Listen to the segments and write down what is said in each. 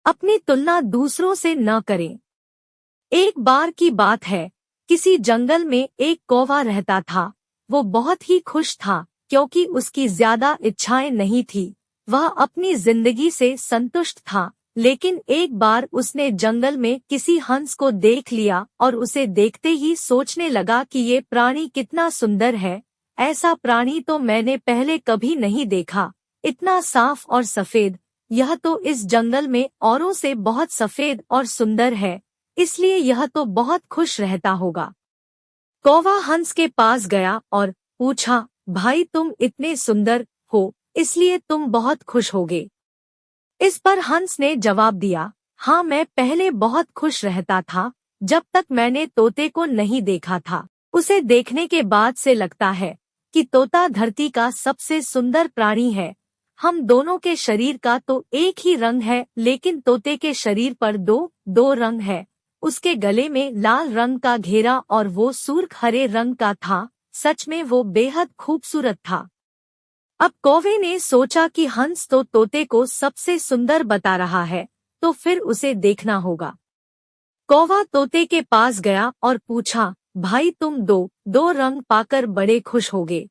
अपनी तुलना दूसरों से न करें। एक बार की बात है, किसी जंगल में एक कौवा रहता था। वो बहुत ही खुश था क्योंकि उसकी ज्यादा इच्छाएं नहीं थी। वह अपनी जिंदगी से संतुष्ट था। लेकिन एक बार उसने जंगल में किसी हंस को देख लिया और उसे देखते ही सोचने लगा कि ये प्राणी कितना सुंदर है। ऐसा प्राणी तो मैंने पहले कभी नहीं देखा। इतना साफ और सफेद। यह तो इस जंगल में औरों से बहुत सफेद और सुंदर है, इसलिए यह तो बहुत खुश रहता होगा। कौवा हंस के पास गया और पूछा, भाई तुम इतने सुंदर हो, इसलिए तुम बहुत खुश होगे। इस पर हंस ने जवाब दिया, हाँ मैं पहले बहुत खुश रहता था, जब तक मैंने तोते को नहीं देखा था। उसे देखने के बाद से लगता है कि तोता धरती का सबसे सुंदर प्राणी है। हम दोनों के शरीर का तो एक ही रंग है, लेकिन तोते के शरीर पर दो दो रंग है। उसके गले में लाल रंग का घेरा और वो सुर्ख हरे रंग का था। सच में वो बेहद खूबसूरत था। अब कौवे ने सोचा कि हंस तो तोते को सबसे सुंदर बता रहा है, तो फिर उसे देखना होगा। कौवा तोते के पास गया और पूछा, भाई तुम दो दो रंग पाकर बड़े खुश होगे।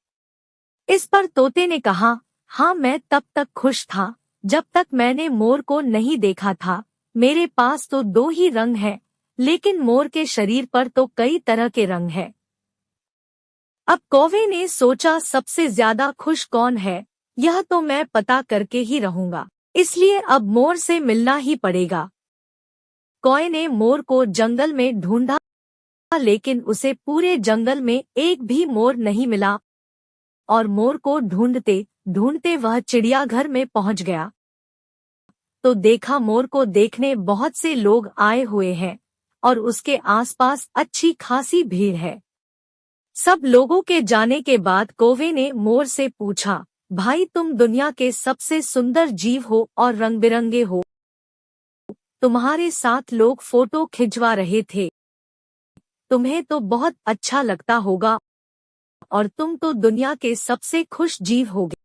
इस पर तोते ने कहा, हाँ मैं तब तक खुश था जब तक मैंने मोर को नहीं देखा था। मेरे पास तो दो ही रंग है, लेकिन मोर के शरीर पर तो कई तरह के रंग है। अब कौवे ने सोचा, सबसे ज्यादा खुश कौन है, यह तो मैं पता करके ही रहूंगा, इसलिए अब मोर से मिलना ही पड़ेगा। कौवे ने मोर को जंगल में ढूंढा, लेकिन उसे पूरे जंगल में एक भी मोर नहीं मिला। और मोर को ढूंढते ढूंढते वह चिड़ियाघर में पहुंच गया। तो देखा, मोर को देखने बहुत से लोग आए हुए हैं और उसके आसपास अच्छी खासी भीड़ है। सब लोगों के जाने के बाद कौवे ने मोर से पूछा, भाई तुम दुनिया के सबसे सुंदर जीव हो और रंग बिरंगे हो। तुम्हारे साथ लोग फोटो खिंचवा रहे थे। तुम्हें तो बहुत अच्छा लगता होगा और तुम तो दुनिया के सबसे खुश जीव होगे।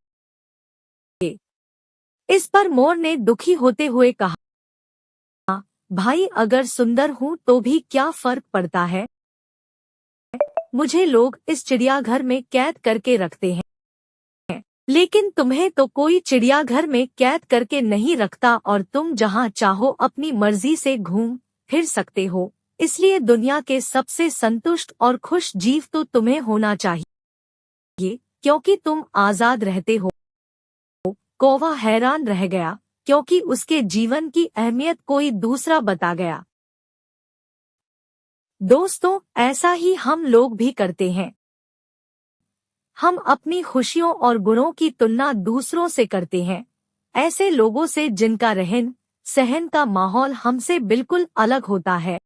इस पर मोर ने दुखी होते हुए कहा, भाई अगर सुंदर हूँ तो भी क्या फर्क पड़ता है। मुझे लोग इस चिड़ियाघर में कैद करके रखते हैं, लेकिन तुम्हें तो कोई चिड़ियाघर में कैद करके नहीं रखता और तुम जहाँ चाहो अपनी मर्जी से घूम फिर सकते हो। इसलिए दुनिया के सबसे संतुष्ट और खुश जीव तो तुम्हें होना चाहिए, क्योंकि तुम आजाद रहते हो। कौवा हैरान रह गया, क्योंकि उसके जीवन की अहमियत कोई दूसरा बता गया। दोस्तों, ऐसा ही हम लोग भी करते हैं। हम अपनी खुशियों और गुणों की तुलना दूसरों से करते हैं, ऐसे लोगों से जिनका रहन सहन का माहौल हमसे बिल्कुल अलग होता है।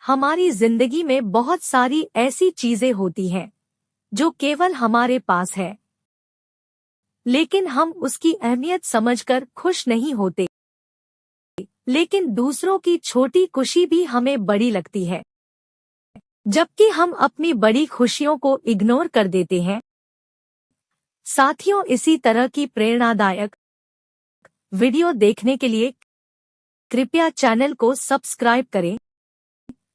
हमारी जिंदगी में बहुत सारी ऐसी चीजें होती हैं जो केवल हमारे पास है, लेकिन हम उसकी अहमियत समझकर खुश नहीं होते। लेकिन दूसरों की छोटी खुशी भी हमें बड़ी लगती है, जबकि हम अपनी बड़ी खुशियों को इग्नोर कर देते हैं। साथियों, इसी तरह की प्रेरणादायक वीडियो देखने के लिए कृपया चैनल को सब्सक्राइब करें,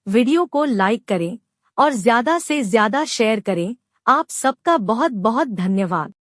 वीडियो को लाइक करें और ज्यादा से ज्यादा शेयर करें। आप सबका बहुत बहुत धन्यवाद।